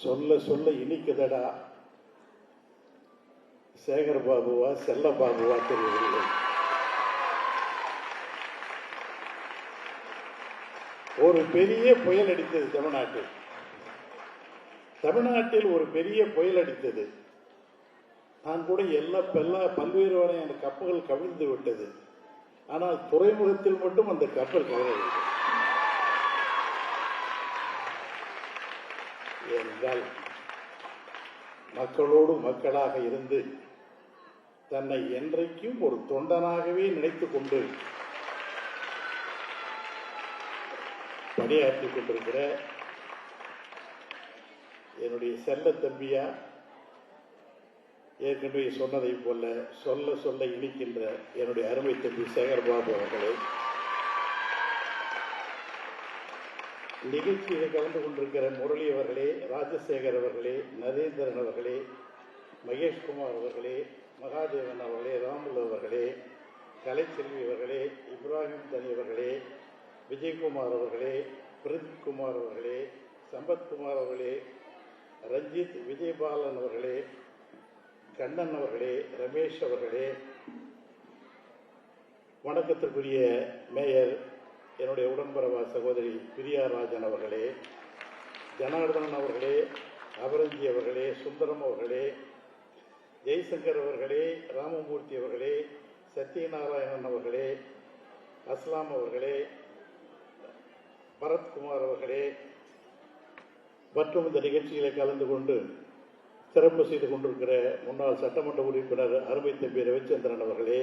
சொல்ல சொல்ல இனிக்குதடா, சேகர் பாபுவா செல்ல பாபுவா தெரியவில்லை. ஒரு பெரிய புயல் அடித்தது தமிழ்நாட்டில் ஒரு பெரிய புயல் அடித்தது. நான் கூட பல்வேறு வகையான கப்பல்கள் கவிழ்ந்து விட்டது. ஆனால் துறைமுகத்தில் மட்டும் அந்த கப்பல் கவிழவில்லை. ஏனென்றால் மக்களோடு மக்களாக இருந்து தன்னை என்றைக்கும் ஒரு தொண்டனாகவே நினைத்துக் கொண்டு பணியாற்றிக் கொண்டிருக்கிற என்னுடைய செல்ல தம்பியா, ஏற்கனவே சொன்னதை போல சொல்ல சொல்ல இனிக்கின்ற என்னுடைய அருமை தம்பி சேகர் பாபு அவர்களே, நிகழ்ச்சியில் கலந்து கொண்டிருக்கிற முரளி அவர்களே, ராஜசேகர் அவர்களே, நரேந்திரன் அவர்களே, மகேஷ்குமார் அவர்களே, மகாதேவன் அவர்களே, ராமுல் அவர்களே, கலைச்செல்வி அவர்களே, இப்ராஹிம் தனி அவர்களே, விஜயகுமார் அவர்களே, பிரதீப் குமார் அவர்களே, சம்பத்குமார் அவர்களே, ரஞ்சித் விஜயபாலன் அவர்களே, கண்ணன் அவர்களே, ரமேஷ் அவர்களே, வணக்கத்திற்குரிய மேயர் என்னுடைய உடன்பரவா சகோதரி பிரியா ராஜன் அவர்களே, ஜனார்தனன் அவர்களே, அபரஞ்சி அவர்களே, சுந்தரம் அவர்களே, ஜெய்சங்கர் அவர்களே, ராமமூர்த்தி அவர்களே, சத்யநாராயணன் அவர்களே, அஸ்லாம் அவர்களே, பரத்குமார் அவர்களே மற்றும் இந்த நிகழ்ச்சிகளை கலந்து கொண்டு சிறப்பு செய்து கொண்டிருக்கிற முன்னாள் சட்டமன்ற உறுப்பினர் அருமை தம்பி ரவிச்சந்திரன் அவர்களே,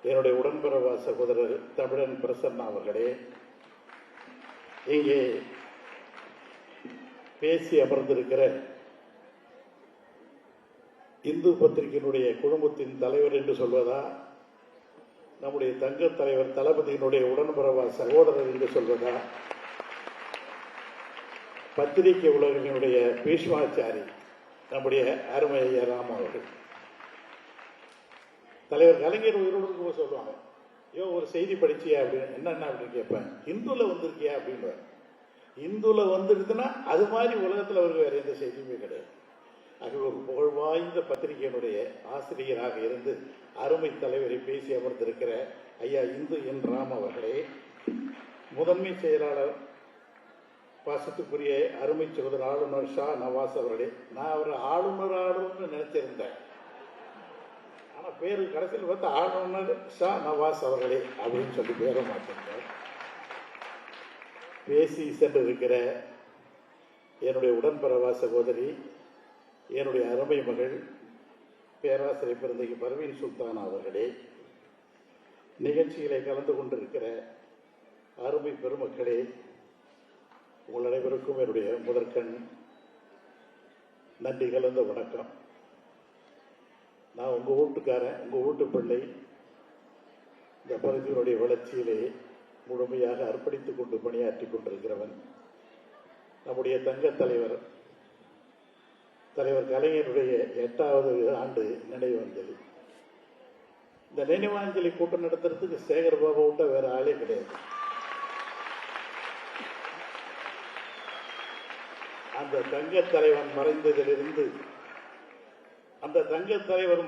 என்னுடைய உடன்பரவா சகோதரர் தமிழன் பிரசன்னா அவர்களே, இங்கே பேசி அமர்ந்திருக்கிற இந்து பத்திரிகையினுடைய குழுமத்தின் தலைவர் என்று சொல்வதா, நம்முடைய தங்க தலைவர் தளபதியினுடைய உடன்பரவா சகோதரர் என்று சொல்வதா, பத்திரிகை உலகினுடைய பீஷ்மாச்சாரி நம்முடைய அருமை ஐயா ராம அவர்கள், தலைவர் கலைஞர் உயிரோடு சொல்லுவாங்க, ஒரு செய்தி படிச்சியா அப்படின்னு, என்னென்ன அப்படின்னு கேட்பேன், இந்துல வந்திருக்கியா அப்படின்னு. இந்துல வந்துருக்குன்னா அது மாதிரி உலகத்தில் அவருக்கு வேற எந்த செய்தியுமே கிடையாது. ஆகவே ஒரு புகழ் வாய்ந்த பத்திரிகையினுடைய ஆசிரியராக இருந்து அருமை தலைவரை பேசி அமர்ந்திருக்கிற ஐயா இந்து என் ராம் அவர்களே, முதன்மை செயலாளர் பாசத்துக்குரிய அருமை சகோதரர் ஆளுநர் ஷா நவாஸ் அவர்களே, நான் அவர் ஆளுநர்னு நினைச்சிருந்தேன், ஆனால் பேரு கடைசியில் பார்த்து ஆளுநர் ஷா நவாஸ் அவர்களே அப்படின்னு சொல்லி பேர மாட்டேன். பேசி சென்று இருக்கிற என்னுடைய உடன்பரவா சகோதரி, என்னுடைய அருமை மகள் பேராசிரியர் பிறந்தகி பர்வீன் சுல்தானா அவர்களே, நிகழ்ச்சிகளை கலந்து கொண்டிருக்கிற அருமை பெருமக்களே, உங்கள் அனைவருக்கும் என்னுடைய முதற்கண் நன்றி கலந்த வணக்கம். நான் உங்கள் வீட்டுக்காரன், உங்கள் வீட்டு பிள்ளை, இந்த பகுதியினுடைய வளர்ச்சியிலே முழுமையாக அர்ப்பணித்துக் கொண்டு பணியாற்றி கொண்டிருக்கிறவன் நம்முடைய தங்க தலைவர் கலைஞருடைய 8வது ஆண்டு நினைவஞ்சலி. இந்த நினைவாஞ்சலி கூட்டம் நடத்துறதுக்கு சேகர் பாபா விட்ட வேற ஆளே கிடையாது. அந்த தங்க தலைவர்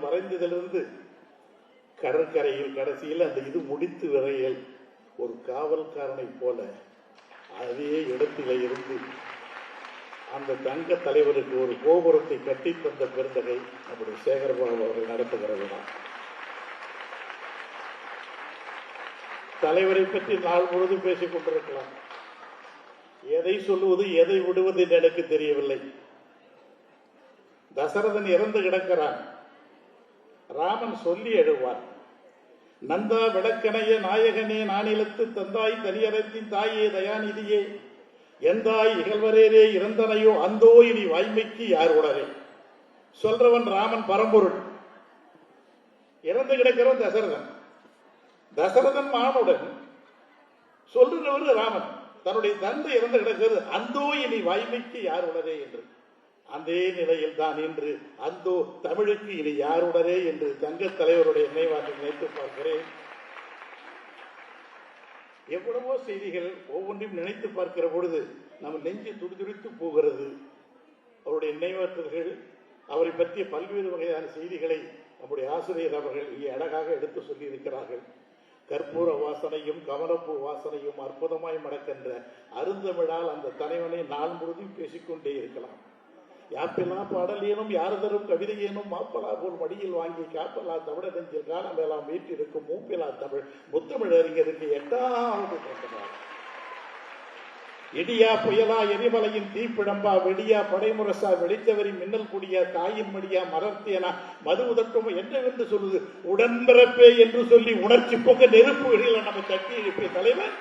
மறைந்ததிலிருந்து கடற்கரையில் கடைசியில் அந்த இது முடித்து வரையில் ஒரு காவல்காரனை போல அதே இடத்திலே இருந்து அந்த தங்க தலைவருக்கு ஒரு கோபுரத்தை கட்டி தந்த பெருந்தகை நம்முடைய சேகர்பாபு அவர்கள் நடத்துகிறது. தலைவரை பற்றி நாள் முழுவதும் பேசிக் கொண்டிருக்கலாம். எதை சொல்லுவது எதை விடுவது என்று எனக்கு தெரியவில்லை. தசரதன் இறந்து கிடக்கிறான், ராமன் சொல்லி எழுவார், நந்தா விளக்கணைய நாயகனே நானிலத்து தந்தாய் தனியரத்தின் தாயே தயாநிதியே எந்தாய் இகழ்வரேரே இறந்தனையோ அந்தோ இனி வாய்மைக்கு யார் உடனே. சொல்றவன் ராமன் பரம்பொருள், இறந்து கிடக்கிறவன் தசரதன் மானுடன், சொல்லுகிறவர் ராமன். தன்னுடைய தந்தை இறந்து கிடக்கிறது, அந்தோ இனி வாய்மைக்கு யார் உடனே என்று. அதே நிலையில் தான் இன்று அந்தோ தமிழுக்கு இனி யாருடனே என்று தங்க தலைவருடைய நினைவாக நினைத்து பார்க்கிறேன். எவ்வளவோ செய்திகள் ஒவ்வொன்றையும் நினைத்து பார்க்கிற பொழுது நம்ம நெஞ்சு துடிதுடித்து போகிறது. நினைவாற்றல்கள், அவரை பற்றிய பல்வேறு வகையான செய்திகளை நம்முடைய ஆசிரியர் அவர்கள் இங்கே அழகாக எடுத்து சொல்லியிருக்கிறார்கள். கற்பூர வாசனையும் கமலப்பூ வாசனையும் அற்புதமாய் மடக்கின்ற அருந்தமிழால் அந்த தலைவனை நாள் முழுதும் பேசிக்கொண்டே இருக்கலாம். யாப்பெல்லாம் பாடலேனும் யாருதரும் கவிதையேனும் மாப்பலா போல் மடியில் வாங்கி காப்பலா தமிழகத்தில் காலமெல்லாம் வீட்டிருக்கும் மூப்பிலா தமிழ் முத்தமிழ் அறிஞருக்கு 8வது பிறந்தநாள். இடியா புயலா எரிமலையின் தீப்பிழம்பா வெடியா படைமுரசா வெடித்தவரி மின்னல் குடியா தாயின் மடியா மலர்த்தியனா மது உதட்டும் என்னவென்று சொல்லுது உடன்பிறப்பே என்று சொல்லி உணர்ச்சி பொங்க நெருப்புகளில் நம்ம தட்டி எழுப்பிய தலைவர்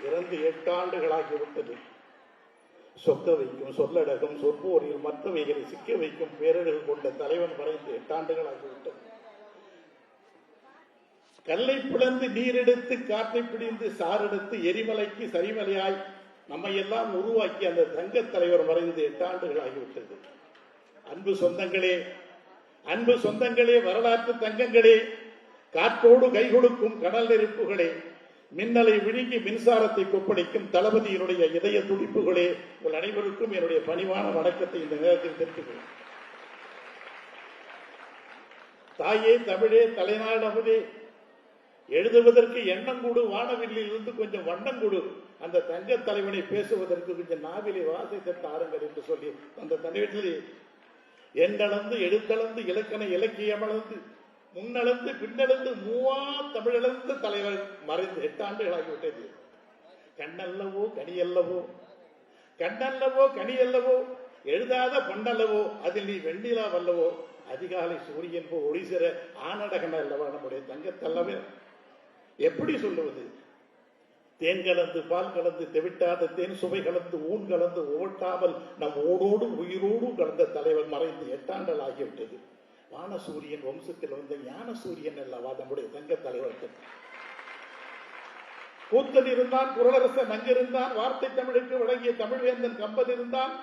இறந்து 8 ஆண்டுகளாகிவிட்டது. சொக்க வைக்கும் சொல்லடகம் சொற்போரில் மற்றவைகளை சிக்க வைக்கும் பேரழகு கொண்ட தலைவன் மறைந்து 8 ஆண்டுகளாகிவிட்டது. கல்லை பிளந்து நீரெடுத்து காற்றை பிடிந்து சாரெடுத்து எரிமலைக்கு சரிமலையாய் நம்மை எல்லாம் உருவாக்கி அந்த தங்க தலைவர் மறைந்து 8 ஆண்டுகளாகிவிட்டது. அன்பு சொந்தங்களே, வரலாற்று தங்கங்களே, காற்றோடு கை கொடுக்கும் கடல் நெருப்புகளே, மின்னலை விழுங்கி மின்சாரத்தை கொப்பளிக்கும் தளபதியினுடைய இதய துடிப்புகளே, உங்கள் அனைவருக்கும் என்னுடைய பணிவான வணக்கத்தை இந்த நேரத்தில் தெரிவிக்கிறேன். தாயே தமிழே தலைநாடு அமுதே, எழுதுவதற்கு எண்ணம் கூடு, வானவில்லில் இருந்து கொஞ்சம் வண்ணம் கூடு, அந்த தங்க தலைவனை பேசுவதற்கு கொஞ்சம் நாவிலை வாசித்து தாருங்கள் என்று சொல்லி அந்த தலைவர்களே எண்ணளந்து எழுத்தளந்து இலக்கண இலக்கியமளந்து முன்னளந்து பின்னளந்து மூவா தமிழளந்த தலைவர் மறைந்து 8 ஆண்டுகளாகிவிட்டது. கண்ணல்லவோ கனியல்லவோ, கண்ணல்லவோ கனியல்லவோ, எழுதாத பொன்னல்லவோ, அதில் நீ வெண்ணிலா வல்லவோ, அதிகாலை சூரியன் போ ஒளிசிற ஆனடகன அல்லவா நம்முடைய தங்கத்தல்லவர். எப்படி சொல்லுவது? தேன் கலந்து பால் கலந்து தெவிட்டாத தேன் சுவை கலந்து ஊன் கலந்து ஓட்டாமல் நம் ஓடோடு உயிரோடு கலந்த தலைவர் மறைந்து 8 ஆண்டுகள் ஆகிவிட்டது. வானசூரியன் வம்சத்தில் வந்த ஞான சூரியன் அல்லவா நம்முடைய தங்க தலைவர்கள். கூத்தன் இருந்தான், குரலரசன் அங்கிருந்தான், வார்த்தை தமிழுக்கு வழங்கிய தமிழ்வேந்தன் கம்பன் இருந்தான்,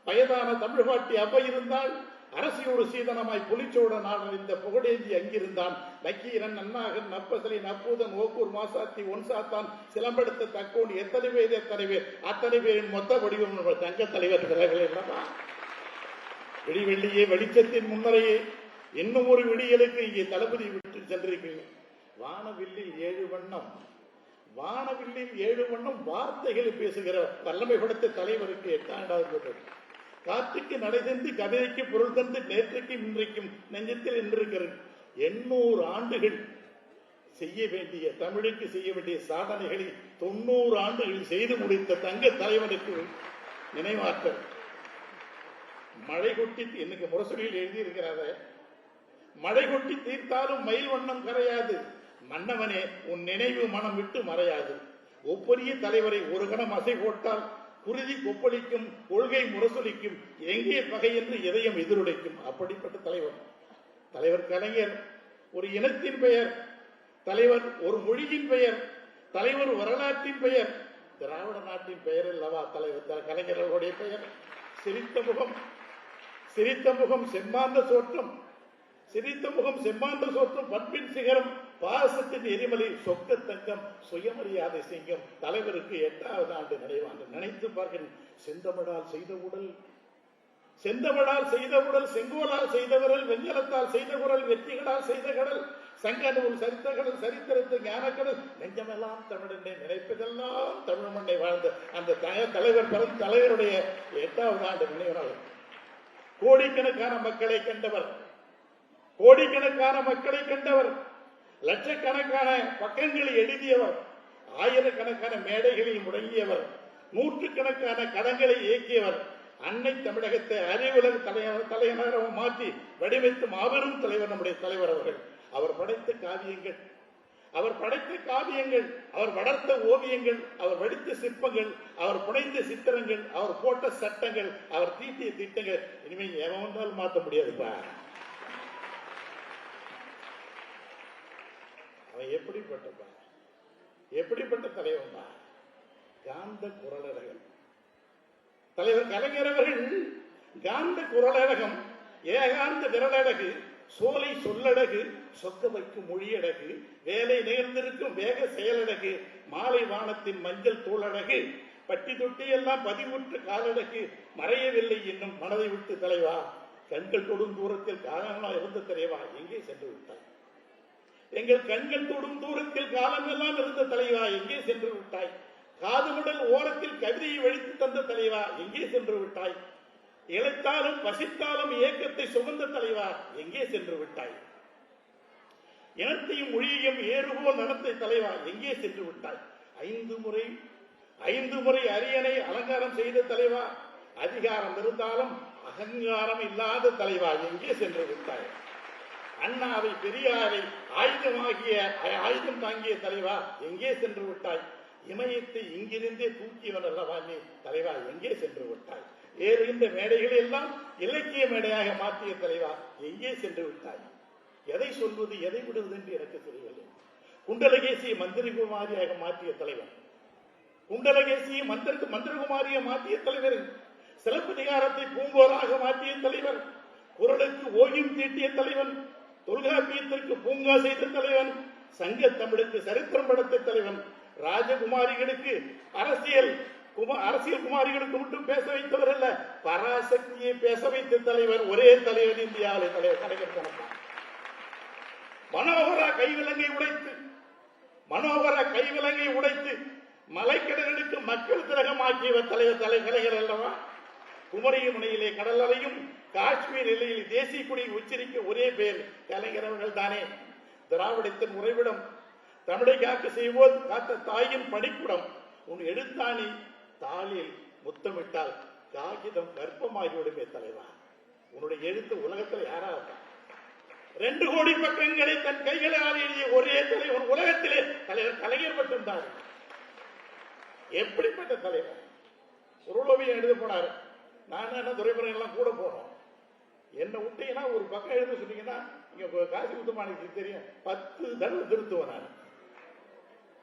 வயதான தமிழ் பாட்டி அவ்வை இருந்தால், அரசியோடு சீதனமாய் புலிச்சோட நாடன் இந்த புகழேந்தி அங்கிருந்தான், நக்கீரன் நன்னாகன் நப்பசலின் அப்பூதன் ஓக்கூர் மாசாத்தி ஒன்சாத்தான் சிலம்பெடுத்த தக்கோன் எத்தனை பேர் அத்தனை பேரின் மொத்த வடிவம் தங்க தலைவர் அல்லவா. விடிவெள்ளியே வெளிச்சத்தின் முன்னரையே இன்னும் ஒரு விடியலுக்கு இங்கே தளபதி விட்டு சென்றிருக்கிறீர்கள். வானவில்லில் 7 வண்ணம், வானவில்லில் 7 வண்ணம் வார்த்தைகளை பேசுகிற வல்லமை படுத்த தலைவருக்கு 8 ஆண்டாவது. காற்றுக்கு நடை தந்து கவிதைக்கு பொருள் தந்து நேற்றைக்கும் இன்றைக்கும் நெஞ்சத்தில் நின்றிருக்கிறது. 800 ஆண்டுகள் செய்ய வேண்டிய தமிழுக்கு செய்ய வேண்டிய சாதனைகளை 90 ஆண்டுகள் செய்து முடித்த தங்க தலைவனுக்கு நினைவாற்றல். மழை கொட்டி இன்னைக்கு முரசொலியில் எழுதியிருக்கிறார, மழை கொட்டி தீர்த்தாலும் மயில் வண்ணம் கரையாது, மன்னவனே உன் நினைவு மனம் விட்டு மறையாது. ஒவ்வொரு தலைவரை ஒரு கணம் அசை போட்டால் குருதி கொப்பளிக்கும், கொள்கை முரசொலிக்கும், எங்கே பகை என்று இதயம் எதிரொலிக்கும். அப்படிப்பட்ட தலைவர். தலைவர் கலைஞர் ஒரு இனத்தின் பெயர், தலைவர் ஒரு மொழியின் பெயர், தலைவர் வரலாற்றின் பெயர், திராவிட நாட்டின் பெயர் அல்லவா தலைவர் கலைஞர்களுடைய பெயர். சிரித்த முகம், சிரித்த முகம் செம்மாந்த சோற்றம், சிரித்த முகம் செம்மாந்த சோற்றம், பண்பின் சிகரம், பாசத்தின் எரிமலை, சொக்க தங்கம், சுயமரியாதை சிங்கம். தலைவருக்கு 8வது ஆண்டு நினைவாங்க. நினைத்து பார்க்கிறேன். செந்தமிழால் செய்த உடல், செந்தமிழால் செய்த உடல், செங்கோலால் செய்த விரல், வெஞ்சலத்தால் செய்த குரல், வெற்றிகளால் செய்த கடல், சங்கநூல் சரித்த கடல், சரித்திரத்து ஞானக்கடல், நெஞ்சமெல்லாம் தமிழனை நினைப்பதெல்லாம் தமிழ் மண்ணை வாழ்ந்த அந்த தலைவர் தலைவருடைய 8வது ஆண்டு நினைவு நாள். கோடிக்கணக்கான மக்களை கண்டவர், கோடிக்கணக்கான மக்களை கண்டவர், லட்சக்கணக்கான பக்கங்களை எழுதியவர், ஆயிரக்கணக்கான மேடைகளில் முடங்கியவர், நூற்றுக்கணக்கான கடன்களை இயக்கியவர், அன்னை தமிழகத்தை அறிவுலக தலைநகராக மாற்றி வடிவமைத்து மாபெரும் தலைவர் நம்முடைய தலைவர் அவர்கள். அவர் படைத்த காவியங்கள், அவர் படைத்த காவியங்கள், அவர் வளர்த்த ஓவியங்கள், அவர் வடித்த சிற்பங்கள், அவர் புனைந்த சித்திரங்கள், அவர் போட்ட சட்டங்கள், அவர் தீட்டிய திட்டங்கள் இனிமேல் எவன் வந்தாலும் மாற்ற முடியாதுப்பா. அவன் எப்படிப்பட்டப்பா, எப்படிப்பட்ட தலைவன் தான். காந்த குரலழகன் தலைவர் கலைஞர் அவர்கள். காந்த குரலழகம், ஏகாந்த விரலழகு, சோலை சொல்லடகு, சொக்க வைக்கும் மொழியடகு, வேலை நேர்ந்திருக்கும் வேக செயலடகு, மாலை வானத்தின் மஞ்சள் தோளடகு, பட்டி தொட்டி எல்லாம் பதிவுற்ற காலடக்கு மறையவில்லை என்னும் மனதை விட்டு தலைவா, கண்கள் தொடும் தூரத்தில் காலமெல்லாம் இருந்த தலைவா எங்கே சென்று விட்டாய்? எங்கள் கண்கள் தொடும் தூரத்தில் காலமெல்லாம் இருந்த தலைவா எங்கே சென்று விட்டாய்? காதுமுடல் ஓரத்தில் கவிதையை வழித்து தந்த தலைவா எங்கே சென்று விட்டாய்? இழைத்தாலும் பசித்தாலும் ஏக்கத்தை சுமந்த தலைவா எங்கே சென்று விட்டாய்? இனத்தையும் மொழியையும் ஏறுபோல் நடந்த தலைவா எங்கே சென்று விட்டாய்? ஐந்து முறை அரியணை அலங்காரம் செய்த தலைவா, அதிகாரம் இருந்தாலும் அகங்காரம் இல்லாத தலைவா எங்கே சென்று விட்டாய்? அண்ணாவை பெரியாரை ஆயுதம் தாங்கிய தலைவா எங்கே சென்று விட்டாய்? இமயத்தை இங்கிருந்தே தூக்கியவன் அல்லவா நீ தலைவா எங்கே சென்று விட்டாய்? ஏறுகின்ற மேடைகளை எல்லாம் இலக்கிய மேடையாக மாற்றிய தலைவா எங்கே சென்று விட்டாய்? எதை சொல்வது எதை விடுவது என்று எனக்கு தெரியவில்லை. குண்டலகேசியை மந்திரகுமாரியாக மாற்றிய தலைவர், குண்டலகேசியை மந்திரகுமாரியை மாற்றிய தலைவர், சிலப்பதிகாரத்தை பூங்கோலாக மாற்றிய தலைவர், குரலுக்கு ஓய்வும் தீட்டிய தலைவன், தொல்காப்பியத்திற்கு பூங்கா செய்த தலைவன், சங்க தமிழுக்கு சரித்திரம் படைத்த தலைவன், ராஜகுமாரிகளுக்கு அரசியல் குமாரிகளுக்கு மட்டும் பேச வைத்தவர் அல்ல, பராசக்தியை பேச வைத்த தலைவர், ஒரே தலைவர் இந்தியாவில் தலைவர் கலைஞர் கணக்கான். மனோகர கைவிலங்கை உடைத்து மலைக்கடலுக்கு மக்கள் திலகமாக்கியவர் தலைவர் கலைஞர் அல்லவா? குமரி முனையிலே கடல் அலையும் காஷ்மீர் எல்லையில் தேசிய கொடி உச்சரிக்க ஒரே பெயர் கலைஞர் அவர்கள் தானே. திராவிடத்தின் உறைவிடம், தமிழை காக்க செய்வோர் காத்த தாயின் படிக்குடம், உன் எழுத்தாணி தாளில் முத்தமிட்டால் காகிதம் கர்ப்பமாகிவிடுமே தலைவா. உன்னுடைய எழுத்து உலகத்தில் யாரா 2 கோடி பக்கங்களை தன் கைகளால் எழுதிய ஒரே தலைவர் உலகத்திலே தலைவர் கலைஞர் மட்டும்தான். எப்படிப்பட்ட தலைவர்! சுருளோவியம் எழுத போனார். நான் என்ன துறைமுறை எல்லாம் கூட போனோம். என்ன விட்டீங்கன்னா ஒரு பக்கம் எழுத சொன்னீங்கன்னா இங்க காசி முத்துமாணிக்கு தெரியும் 10 தடவை திருத்துவேன் நான்.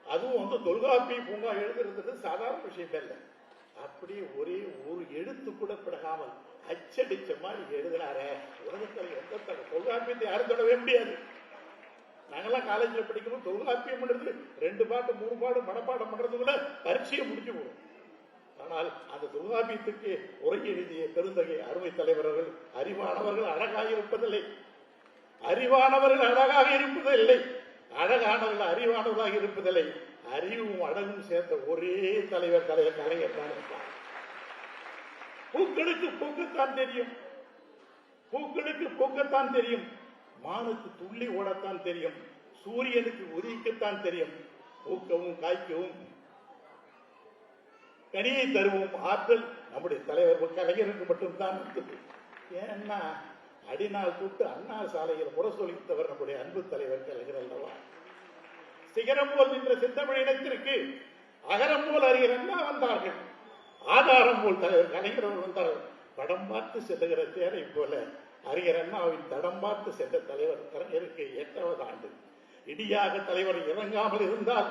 அதுவும் தொல்காப்பி பூங்கா எழுதுறது சாதாரண விஷயம் இல்லை. அப்படியே ஒரே ஒரு எழுத்து கூட பிறகாமல் அச்சடிச்ச மாதிரி எழுதினார. உலகத்தில் எந்த தொல்காப்பியத்தை யாரும் தொடவே முடியாது. நாங்கெல்லாம் காலேஜில் படிக்கணும், தொல்காப்பியம் பண்றது 2 பாட்டு 3 பாட்டு மனப்பாடம் பண்றதுக்குள்ள பரீட்சையை முடிச்சு போடும். ஆனால் அந்த தொல்காப்பியத்துக்கு உரை எழுதிய பெருந்தகை அருமை தலைவர்கள் அறிவானவர்கள் அழகாக இருப்பதில்லை, அழகானவர்கள் அறிவானவர்களாக இருப்பதில்லை. அறிவும் அழகும் சேர்ந்த ஒரே தலைவர் கலைஞர் தான் இருப்பார். பூக்களுக்கு பூக்கத்தான் தெரியும், மானுக்கு துள்ளி ஓடத்தான் தெரியும், சூரியனுக்கு உதிக்கத்தான் தெரியும். பூக்கவும் காய்க்கவும் கனியை தருவோம் ஆற்றல் நம்முடைய தலைவர் கலைஞருக்கு மட்டும்தான் இருக்குது. ஏன்னா அடிநாள் தொட்டு அண்ணா சாலையில் முரசொலித்தவர் நம்முடைய அன்பு தலைவர் கலைஞர் அல்லவா. சிகரம் போல் நின்ற செந்தமிழ் இனத்திற்கு அகரம் போல் அறிஞர் அண்ணா வந்தார்கள், ஆதாரம் போல் தலைவர் கலைஞர் வந்தார்கள். படம் பார்த்து செல்லுகிற தேரை போல அறிஞர் அண்ணாவின் தடம் பார்த்து சென்ற தலைவர் கலைஞருக்கு 8வது ஆண்டு. இடியாக தலைவர் இறங்காமல் இருந்தால்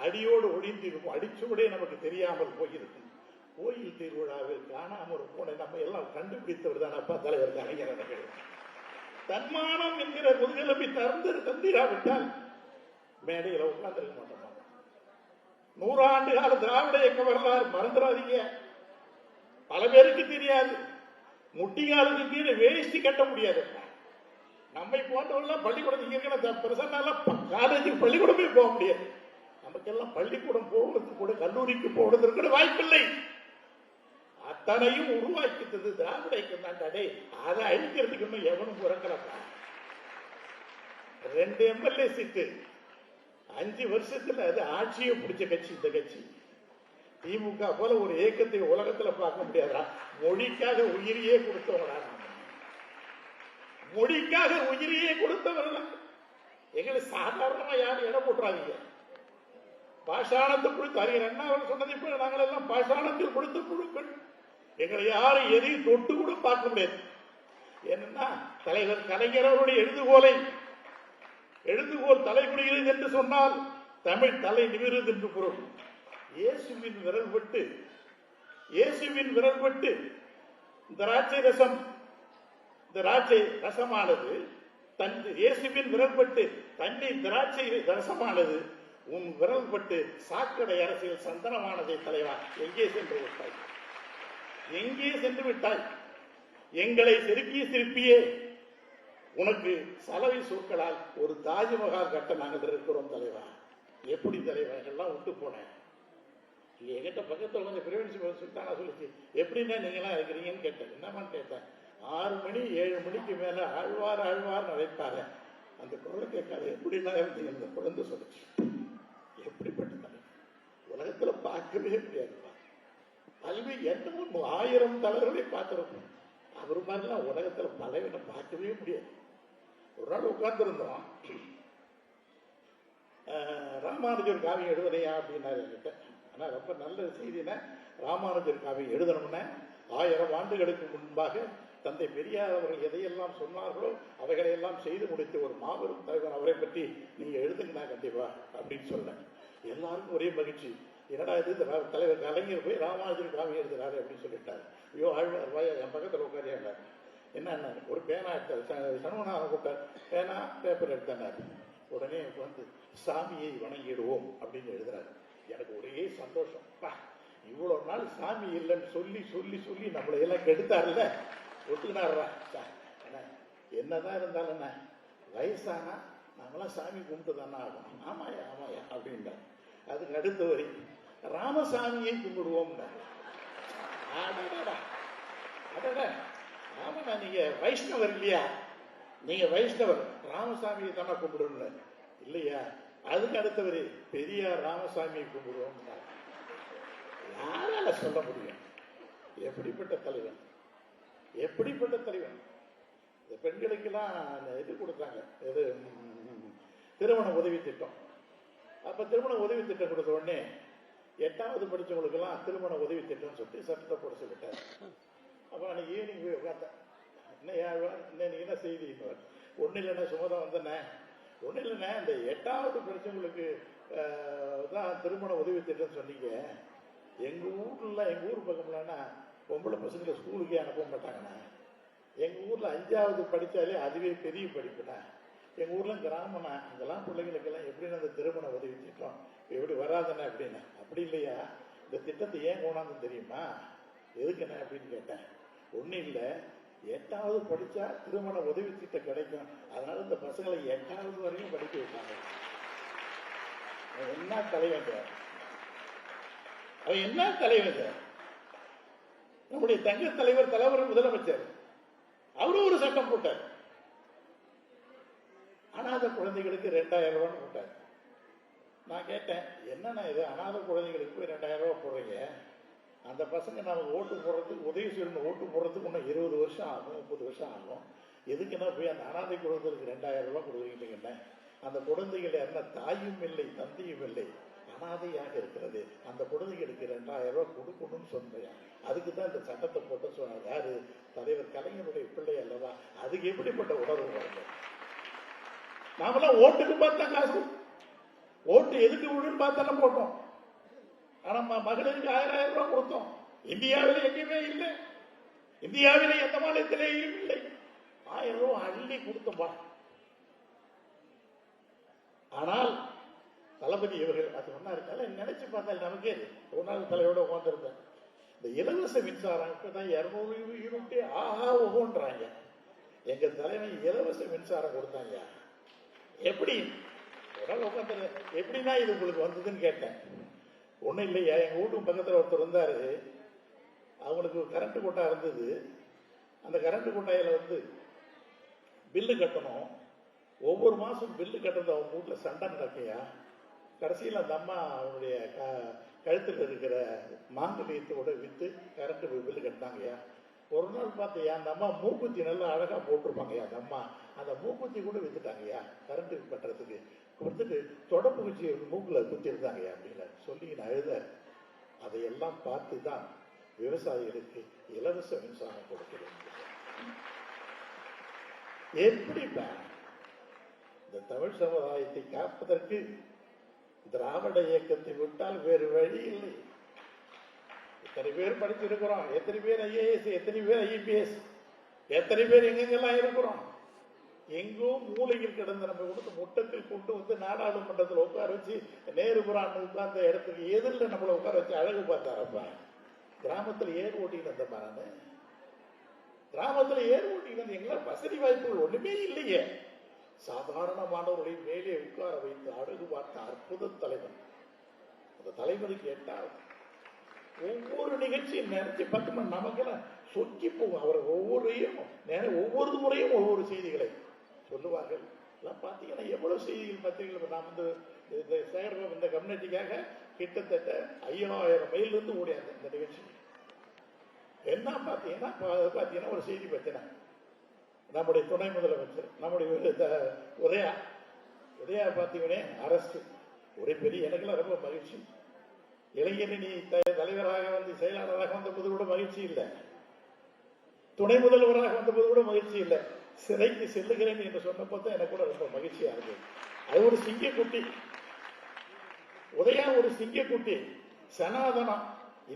அடியோடு ஒழிந்திருக்கும், அடிச்சுவடே நமக்கு தெரியாமல் போயிருக்கும். கோயில் திருவிழாவில் காணாமல் போன நம்ம எல்லாம் கண்டுபிடித்தவர் தான் அப்பா தலைவர் கலைஞர் அவர்கள். தன்மானம் என்கிற முதுகெலும்பி தந்திராவிட்டால் மேடையில் உட்கார்ந்திருக்க மாட்டோம். 100 ஆண்டு கால திராவிட இயக்க வரலாறு மறந்துடாதீங்க. பல பேருக்கு தெரியாது. முட்டிகாலுக்கு கீழே வேஷ்டி கட்ட முடியாது. நம்மை போன்றவர்கள் பள்ளிக்கூடத்துக்கு பிரசன்னாலாம் காலேஜுக்கு பள்ளிக்கூடமே போக முடியாது. நமக்கெல்லாம் பள்ளிக்கூடம் போவதற்கு கூட கல்லூரிக்கு போவதற்கு கூட வாய்ப்பில்லை. அத்தனையும் உருவாக்கிட்டது திராவிட இயக்கம் தாண்டே. அதை அழிக்கிறதுக்கு இன்னும் எவனும் பிறக்கலப்பா. 2 எம்எல்ஏ சீட்டு 5 வருஷத்துல அது ஆட்சியை பிடிச்ச கட்சி இந்த கட்சி. திமுக போல ஒரு இயக்கத்தை உலகத்துல பார்க்க முடியாதா? மொழிக்காக உயிரியே கொடுத்தவங்களா? மொழிக்காக உயிரியே கொடுத்தவர்கள் எங்களை சாதாரணமா யாரும் இடம் போட்டுறாதீங்க. பாஷாணத்தை கொடுத்து அறிஞர் அண்ணா அவர் சொன்னதை போல நாங்கள் எல்லாம் பாஷாணத்தில் கொடுத்த குழுக்கள். எங்களை யாரும் எதையும் தொட்டு கூட பார்க்க முடியாது. என்னன்னா தலைவர் கலைஞர் அவருடைய எழுதுகோல் தலைமுடிகிறது என்று சொன்னால் தமிழ் தலை நிமிர்கிறது என்று பொருள். இயேசுவின் விரல் பட்டு திராட்சை ரசமானது, இயேசுவின் விரல் பட்டு தண்ணீர் திராட்சை ரசமானது உன் விரல் பட்டு சாக்கடை அரசியல் சந்தனமானதை தலைவா, எங்கே சென்று விட்டாய்? எங்கே சென்று விட்டாய்? எங்களை செருக்கிய சிற்பியே, உனக்கு சலவை சொற்களால் ஒரு தாஜ்மஹால் கட்ட நாங்கள் இருக்கிறோம் தலைவா. எப்படி தலைவா எல்லாம் விட்டு போனேன். என்கிட்ட பக்கத்தில் வந்து பிரிவென்ஷன் சுல்தானா சொல்லிச்சு, எப்படின்னா நீங்களாம் இருக்கிறீங்கன்னு கேட்டேன். என்னமான்னு கேட்டேன். 6 மணி 7 மணிக்கு மேல ஆழ்வார் ஆழ்வார் நினைப்பாரு. அந்த குரல் கேட்காது. எப்படின்னா இருந்தீங்க இந்த குழந்தை சொல்லிச்சு. எப்படிப்பட்ட தலைவர் உலகத்துல பார்க்கவே முடியாதுப்பா. பல்வேறு என்னமோ 1000 தலைவர்களை பார்த்திருக்கோம். அவர் மாதிரிலாம் உலகத்துல பலவினை பார்க்கவே முடியாது. ஒரு நாள் உட்கார்ந்துருந்தோம். ராமானுஜர் காவியம் எழுதுனையா அப்படின்னாரு என்கிட்ட. ஆனா ரொம்ப நல்ல செய்தினா, ராமானுஜர் காவியம் எழுதணும்னா 1000 ஆண்டுகளுக்கு முன்பாக தந்தை பெரியார் அவர்கள் எதையெல்லாம் சொன்னார்களோ அவைகளையெல்லாம் செய்து முடித்த ஒரு மாபெரும் தலைவர். அவரை பற்றி நீங்க எழுதுங்கண்ணா கண்டிப்பா அப்படின்னு சொன்னேன். எல்லாருக்கும் ஒரே மகிழ்ச்சி. என்னடா இது, தலைவர் கலைஞர் போய் ராமானுஜர் காவியம் எழுதுறாரு அப்படின்னு சொல்லிட்டாரு. ஐயோ ஆழ்வார் என் பக்கத்தில் உட்காரியாங்க. என்ன ஒரு பேனா எடுத்தார். சண்முகநாதன் கூப்பிட்டார். பேனா பேப்பர் எடுத்தாரு. உடனே வந்து சாமியை வணங்கிடுவோம் அப்படின்னு எழுதுறாரு. எனக்கு ஒரே சந்தோஷம். இவ்வளவு நாள் சாமி இல்லைன்னு சொல்லி சொல்லி சொல்லி நம்மளை எல்லாம் கெடுத்தாருல்ல, ஒத்துக்கினாரா. என்னதான் இருந்தாலும் என்ன வயசானா நாமெல்லாம் சாமி கும்பிட்டு தானே ஆகணும். ஆமாயா ஆமாயா அப்படின்டா. அதுக்கு அடுத்த வரி ராமசாமியை கும்பிடுவோம். ஆமாண்ணா, நீங்க வைஷ்ணவர் இல்லையா? நீங்க வைஷ்ணவர், ராமசாமியை தானே கும்பிடுங்க இல்லையா? அதுக்கு அடுத்தவரு பெரியார் ராமசாமியை கும்பிடுவோம். யாரால சொல்ல முடியும்? எப்படிப்பட்ட தலைவன், எப்படிப்பட்ட தலைவன். இந்த பெண்களுக்கெல்லாம் இது கொடுத்தாங்க, இது திருமண உதவி திட்டம். அப்ப திருமண உதவி திட்டம் கொடுத்த உடனே 8வது படிச்சவங்களுக்கெல்லாம் திருமண உதவி திட்டம் சொல்லி சட்டத்தை போட சொல்லிட்டார். அப்ப அன்னைக்கு ஈவினிங் போய் உட்காந்தேன். இன்னைக்கு என்ன செய்தி? ஒன்னும் இல்லைன்னா சுமதான் வந்தேனே. ஒன்றும் இல்லைண்ணே, இந்த 8வது படிச்சவங்களுக்கு தான் திருமண உதவி திட்டம் சொன்னீங்க. எங்கள் ஊர் பக்கம்லன்னா பொம்பளை பசங்களை ஸ்கூலுக்கே அனுப்ப மாட்டாங்கண்ணா. எங்கள் ஊரில் 5வது படித்தாலே அதுவே பெரிய படிப்புண்ணா. எங்கள் ஊரில் கிராமண்ணா, அங்கெல்லாம் பிள்ளைங்களுக்கெல்லாம் எப்படின்னு அந்த திருமண உதவி திட்டம் எப்படி வராதுண்ணே அப்படின்னா. அப்படி இல்லையா, இந்த திட்டத்தை ஏன் கொண்டாந்து தெரியுமா? எதுக்குண்ணே அப்படின்னு கேட்டேன். ஒன்றும் இல்லை, 8வது படிச்சா திருமண உதவி திட்டம் கிடைக்கும், அதனால இந்த பசங்களை 8வது வரையும் படிக்க வைப்பாங்க. என்ன தலைவங்க, அவன் என்ன தலைவங்க? நம்முடைய தங்க தலைவர் தலைவர் முதலமைச்சர் அவரும் ஒரு சட்டம் போட்டார். அனாதை குழந்தைகளுக்கு 2000 ரூபான்னு போட்டார். நான் கேட்டேன், என்னன்னா இது அனாதை குழந்தைகளுக்கு போய் 2000 ரூபாய் போடுறீங்க? அந்த பசங்க நமக்கு ஓட்டு போடுறதுக்கு உதவி செய்யணும், ஓட்டு போடுறதுக்கு இன்னும் 20 வருஷம் ஆகும், 30 வருஷம் ஆகும். எதுக்குன்னா போய் அந்த அனாதை குழந்தைகளுக்கு 2000 ரூபாய் கொடுக்குறீங்கன்னா, அந்த குழந்தைகள் என்ன தாயும் இல்லை தந்தையும் இல்லை, அனாதையாக இருக்கிறது. அந்த குழந்தைகளுக்கு 2000 ரூபாய் கொடுக்கணும்னு சொன்னேன். அதுக்கு தான் இந்த சட்டத்தை போட்டு சொன்னாங்க. யாரு? தலைவர் கலைஞருடைய பிள்ளை அல்லவா? அதுக்கு எப்படிப்பட்ட உணர்வு வருது? நாமெல்லாம் ஓட்டுக்கு பார்த்தா காசு, ஓட்டு எதுக்கு விடுன்னு பார்த்தால போட்டோம். ஆனா மகளிருக்கு 1000 ரூபாய் கொடுத்தோம். இந்தியாவில் எங்கேயுமே இல்லை, இந்தியாவில் எந்த மாநிலத்திலேயும் இல்லை. 1000 ரூபாய் அள்ளி கொடுத்தோம்பா. ஆனால் தளபதி இவர்கள் அது ஒன்னா இருக்கால நினைச்சு பார்த்தால் நமக்கே ஒரு நாள் தலையோட உட்காந்துருந்தேன். இந்த இலவச மின்சாரம் இப்பதான் 200 யூனிட் ஆஹா ஓகோன்றாங்க. எங்க தலைமை இலவச மின்சாரம் கொடுத்தாங்க. எப்படி உட்காந்து எப்படின்னா இது உங்களுக்கு வந்ததுன்னு கேட்டேன். ஒன்றும் இல்லையா, எங்கள் வீட்டுக்கு பக்கத்தில் ஒருத்தர் இருந்தார். அவங்களுக்கு கரண்ட் கொட்டா இருந்தது. அந்த கரண்ட் கொட்டாயில் வந்து பில்லு கட்டணும். ஒவ்வொரு மாதம் பில்லு கட்டுறது அவங்க வீட்டில் சண்டை நடக்கையா. கடைசியில் அந்த அம்மா அவனுடைய கழுத்தில் இருக்கிற மாங்கல்யத்தோட விற்று கரண்ட் பில்லு கட்டினாங்கய்யா. ஒரு நாள் பார்த்தியா, அந்த அம்மா மூக்குத்தி நல்லா அழகாக போட்டிருப்பாங்கய்யா. அந்த அம்மா அந்த மூக்குத்தி கூட விற்றுட்டாங்கய்யா கரண்ட் கட்டுறதுக்கு. கொடுத்துட்டு தொடப்பு குச்சி மூக்கில் குத்திருந்தாங்கய்யா அப்படின்னு சொல்லி நான் எழுத. அதையெல்லாம் பார்த்து தான் விவசாயிகளுக்கு இலவச மின்சாரம் கொடுக்கிறேன். எப்படி இந்த தமிழ் சமுதாயத்தை காப்பதற்கு திராவிட இயக்கத்தை விட்டால் வேறு வழி இல்லை. எத்தனை பேர் படிச்சிருக்கிறோம், எத்தனை பேர் IAS, எத்தனை பேர் IPS, எத்தனை பேர் எங்கெங்கெல்லாம் இருக்கிறோம். எங்கோ மூலையில் கிடந்த நம்ம கொடுத்து முட்டத்தில் கொண்டு வந்து நாடாளுமன்றத்தில் உட்கார வச்சு நேரு புராணம் உட்கார்ந்த இடத்துக்கு எதிரில் நம்மளை உட்கார வச்சு அழகு பார்த்தாரப்பா. கிராமத்தில் ஏர் ஓட்டின்னு இருந்தப்பா நான். கிராமத்தில் ஏர் ஓட்டின்னு எங்களால் வசதி வாய்ப்புகள் ஒண்ணுமே இல்லையே. சாதாரணமானவர்களை மேலே உட்கார வைத்து அழகு பார்த்த அற்புத தலைவர். அந்த தலைவருக்கு எட்டாவது ஒவ்வொரு நிகழ்ச்சியும் நினைச்சு பார்த்தோம்னா நமக்கெல்லாம் சொக்கி போகும். அவர் ஒவ்வொரு முறையும் ஒவ்வொரு செய்திகளை சொல்லுவார்கள். எல்லாம் பார்த்தீங்கன்னா எவ்வளவு செய்திகள் பத்திரிகைகள். நான் வந்து இந்த கம்யூனிட்டிக்காக கிட்டத்தட்ட 5000 மைல் இருந்து ஓடியாங்க இந்த நிகழ்ச்சி. என்ன பார்த்தீங்கன்னா ஒரு செய்தி பத்தினா நம்முடைய துணை முதலமைச்சர் நம்முடைய உதயா பார்த்தீங்கன்னா அரசு ஒரே பெரிய எனக்குலாம் ரொம்ப மகிழ்ச்சி. இளைஞரணி தலைவராக வந்து செயலாளராக வந்தபோது கூட மகிழ்ச்சி இல்லை, துணை முதல்வராக வந்தபோது கூட மகிழ்ச்சி இல்லை. சிறைக்கு செல்லுகிறேன் என்று சொன்னப்போ தான் எனக்கு கூட ரொம்ப மகிழ்ச்சியா இருக்கு. அது ஒரு சிங்கக்குட்டி, உதயா ஒரு சிங்கக்குட்டி. சனாதனம்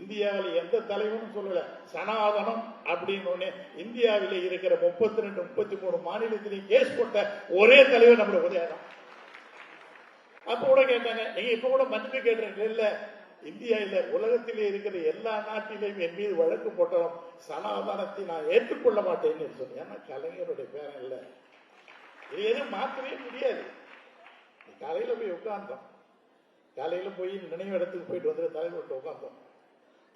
இந்தியாவில் எந்த தலைவனும் சொல்லல. சனாதனம் அப்படின்னு இந்தியாவில் இருக்கிற 32 33 மாநிலத்திலையும் கேஸ் போட்ட ஒரே தலைவர் நம்மளுடைய உதயா தான். அப்ப கூட கேட்டாங்க, நீங்க இப்ப கூட மன்னிப்பு கேட்டுறீங்க. இல்ல, இந்தியா இல்ல, உலகத்திலே இருக்கிற எல்லா நாட்டிலையும் என் மீது வழக்கு போட்டோம், சனாதனத்தை நான் ஏற்றுக்கொள்ள மாட்டேன்னு சொன்னேன். ஏன்னா கலைஞருடைய பேரன் இல்ல, இது எதுவும் மாற்றவே முடியாது. காலையில போய் உட்கார்ந்தோம், காலையில போய் நினைவு இடத்துக்கு போயிட்டு வந்து தலைவர்கிட்ட உட்கார்ந்தோம்.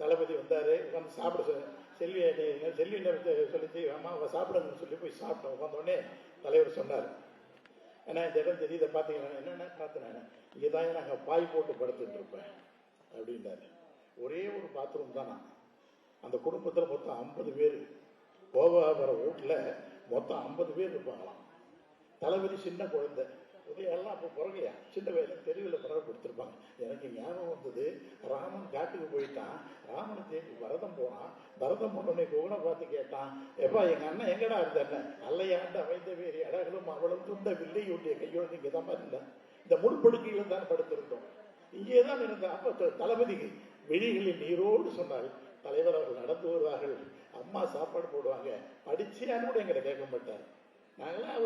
தளபதி வந்தாரு, உட்காந்து சாப்பிட செல்வி சொல்லி அம்மா சாப்பிடுங்கன்னு சொல்லி போய் சாப்பிட்டோம். உட்காந்தோடனே தலைவர் சொன்னார், ஏன்னா இந்த இடம் தெரியுத பார்த்தீங்கன்னா என்னென்ன பார்த்தேன், இங்கே தான் நாங்கள் பாய் போட்டு படுத்துட்டு இருப்பேன் அப்படின்னாரு. ஒரே ஒரு பாத்ரூம் தானா, அந்த குடும்பத்தில் மொத்தம் 50 பேர். கோபாவர வீட்டில் மொத்தம் 50 பேர் இருப்பாங்களாம். தளபதி சின்ன குழந்தை, உதயெல்லாம் அப்போ பிறகையா சின்ன வயதில் தெருவில் பிறகு கொடுத்துருப்பாங்க. எனக்கு ஞாபகம் வந்தது, ராமன் காட்டுக்கு போயிட்டான், ராமனை தேடி பரதம் போனான். பரதம் போனோடனே குகனை பார்த்து கேட்டான், எப்பா எங்க அண்ணன் எங்கடா இருந்தா, அல்லையாண்டு அமைந்த வேறு அடகளும் அவளும் துண்ட வில்லை ஊட்டிய கையோடு இங்கே தான் இருந்தேன், இந்த முள்படுக்கையில் தான் படுத்திருந்தோம், இங்கே தான் இருந்தேன். அப்போ தளபதிக்கு விழிகளில் நீரோடு சொன்னாள், தலைவர் அவர்கள் நடந்து வருவார்கள், அம்மா சாப்பாடு போடுவாங்க, படிச்சியான்னு கூட எங்கிட்ட கேட்க மாட்டார். நாங்களாம்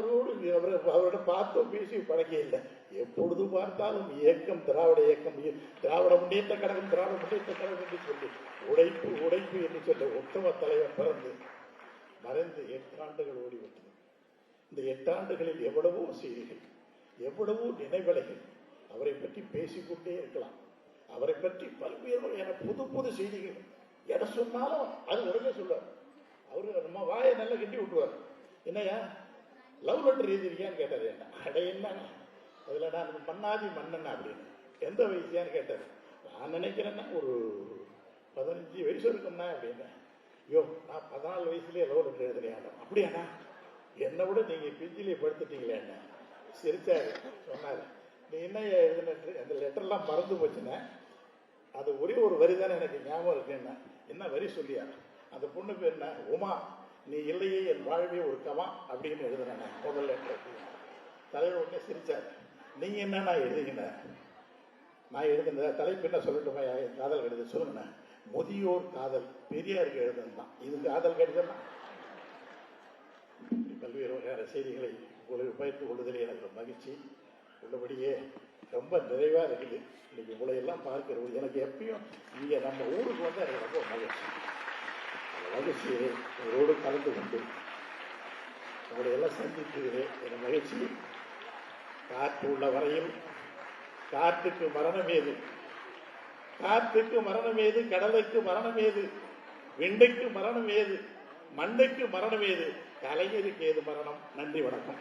அவரோட பார்த்தோம், பேசி பழகி இல்லை. எப்பொழுது பார்த்தாலும் இயக்கம், திராவிட இயக்கம், திராவிட முன்னேற்ற கழகம், திராவிட முன்னேற்ற கழகம் என்று சொல்லி உடைப்பு உடைப்பு என்று சொல்ல உத்தம தலைவர் பிறந்து மறைந்து 8 ஆண்டுகள் ஓடிவிட்டது. இந்த 8 ஆண்டுகளில் எவ்வளவோ செய்திகள், எவ்வளவோ நினைவலைகள். அவரை பற்றி பேசிக்கொண்டே இருக்கலாம். அவரை பற்றி பல்வேறு வகையான புது புது செய்திகள் எதை சொன்னாலும் அது உடனே சொல்லுவார். அவரு நம்ம வாயை நல்லா கட்டி விட்டுவார். என்னையா லவ் லெட்டர் எழுதிருக்கியான்னு கேட்டார். என்ன அட என்ன அதுல நான் மன்னாதி மன்னன் அப்படின்னு. எந்த வயசியான்னு கேட்டார். நான் நினைக்கிறேன்னா ஒரு 15 வயசு இருக்கும்னா அப்படின்னு. ஐயோ, நான் 14 வயசுலயே லவ் லெட்டர் எழுதுறேன். அப்படியாண்ணா, என்னை விட நீங்க பிஞ்சிலே படுத்துட்டீங்களே என்ன சிரிச்சாரு. சொன்னாரு, நீ என்ன எழுதுன அந்த லெட்டர்லாம் மறந்து போச்சுன்னா அது ஒரே ஒரு வரி தானே எனக்கு ஞாபகம் இருக்குன்னா. என்ன வரி சொல்லியா? அந்த பொண்ணு பேர் என்ன, உமா, நீ இல்லையே என் வாழ்வே ஒரு கமா அப்படின்னு எழுதுனேன் முதல் லெட்டர். தலைவர் உடனே சிரிச்சார். நீங்க என்னன்னா எழுதுங்க, நான் எழுதுன தலைப்பு என்ன சொல்லட்டுமா? காதல் கடிதம் சொல்லுங்கண்ணா. முதியோர் காதல், பெரியாருக்கு எழுதுனது தான் இது காதல் கடிதம் தான். பல்வேறு வகையான செய்திகளை உங்களுக்கு பகிர்ந்து கொள்வதில் எனக்கு மகிழ்ச்சி. உள்ளபடியே ரொம்ப நிறைவா இருக்குது. இன்னைக்கு உங்களையெல்லாம் பார்க்கிறது எனக்கு எப்பயும் இங்கே நம்ம ஊருக்கு வந்து எனக்கு ரொம்ப மகிழ்ச்சி. மகிழ்ச்சியை உங்களோடு கலந்து கொண்டு உங்களை எல்லாம் சந்திக்கிறேன். என் மகிழ்ச்சி. காற்று உள்ள வரையில் காற்றுக்கு மரணமேது, காற்றுக்கு மரணமேது, கடலுக்கு மரணமேது, விண்ணுக்கு மரணமேது, மண்ணுக்கு மரணமேது, கலைஞருக்கு ஏது மரணம். நன்றி, வணக்கம்.